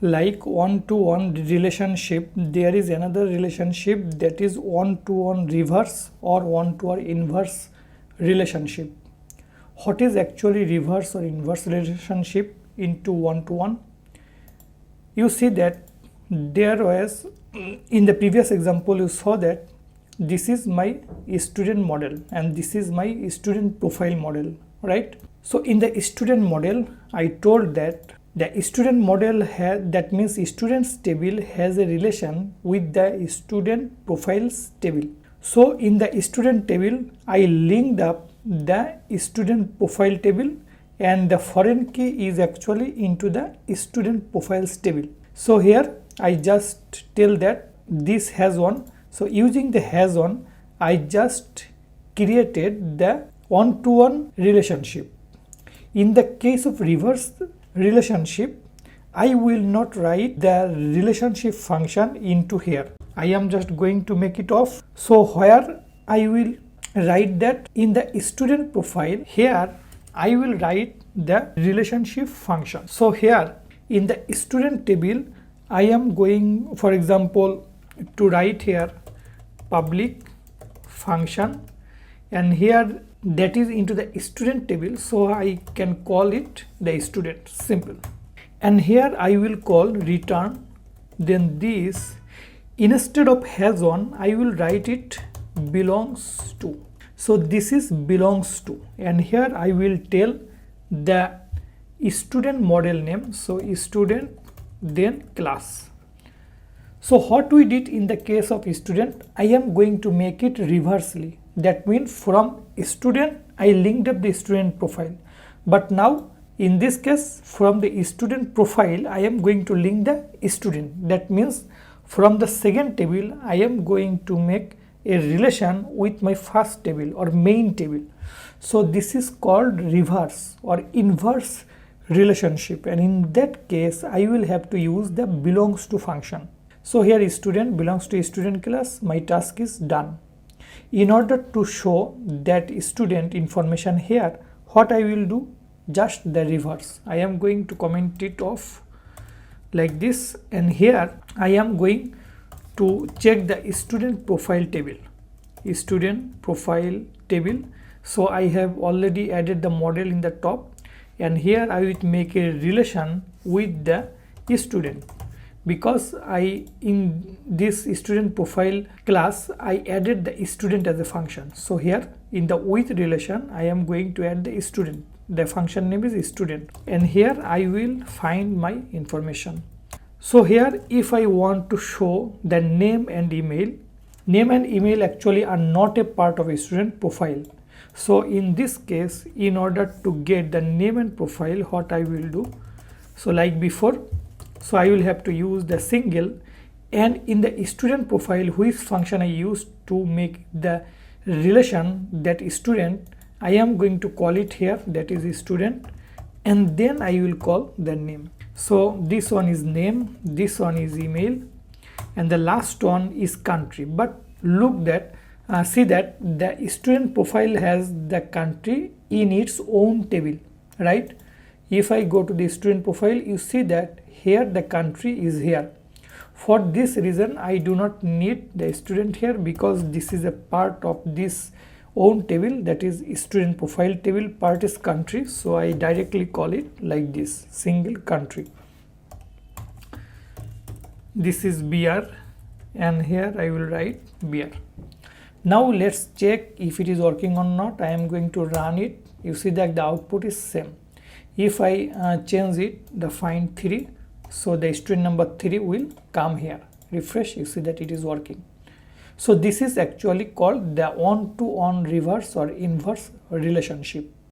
like one-to-one relationship, there is another relationship that is one-to-one reverse or one-to-one inverse relationship. What is actually reverse or inverse relationship into one-to-one? You see that there was, in the previous example you saw that this is my student model and this is my student profile model, right? So in the student model I told that the student model that means students table has a relation with the student profiles table. So in the student table I linked up the student profile table and the foreign key is actually into the student profiles table. So here I just tell that this has one. So using the has one, I just created the one-to-one relationship. In the case of reverse relationship, I will not write the relationship function into here. I am just going to make it off. So where I will write that in the student profile, here I will write the relationship function. So here in the student table, I am going, for example, to write here public function, and here that is into the student table, so I can call it the student, simple. And here I will call return, then this instead of has on I will write it belongs to. So this is belongs to, and here I will tell the student model name, so student then class. So what we did in the case of student, I am going to make it reversely. That means from student I linked up the student profile, but now in this case from the student profile I am going to link the student. That means from the second table I am going to make a relation with my first table or main table. So this is called reverse or inverse relationship, and in that case I will have to use the belongs to function. So here student belongs to student class, my task is done. In order to show that student information here, what I will do, just the reverse. I am going to comment it off like this, and here I am going to check the student profile table. Student profile table. So I have already added the model in the top, and here I will make a relation with the student, because I in this student profile class I added the student as a function. So here in the with relation I am going to add the student. The function name is student, and here I will find my information. So here if I want to show the name and email actually are not a part of a student profile. So in this case, in order to get the name and profile, what I will do, so like before, so I will have to use the single, and in the student profile which function I used to make the relation that student, I am going to call it here, that is student, and then I will call the name. So this one is name, this one is email, and the last one is country. But look that see that the student profile has the country in its own table, right? If I go to the student profile, you see that here the country is here. For this reason I do not need the student here, because this is a part of this own table, that is student profile table, part is country, so I directly call it like this, single country. This is BR, and here I will write BR. Now let's check if it is working or not. I am going to run it. You see that the output is same. If I change it, the find 3, so the student number 3 will come here. Refresh, you see that it is working. So this is actually called the one-to-one reverse or inverse relationship.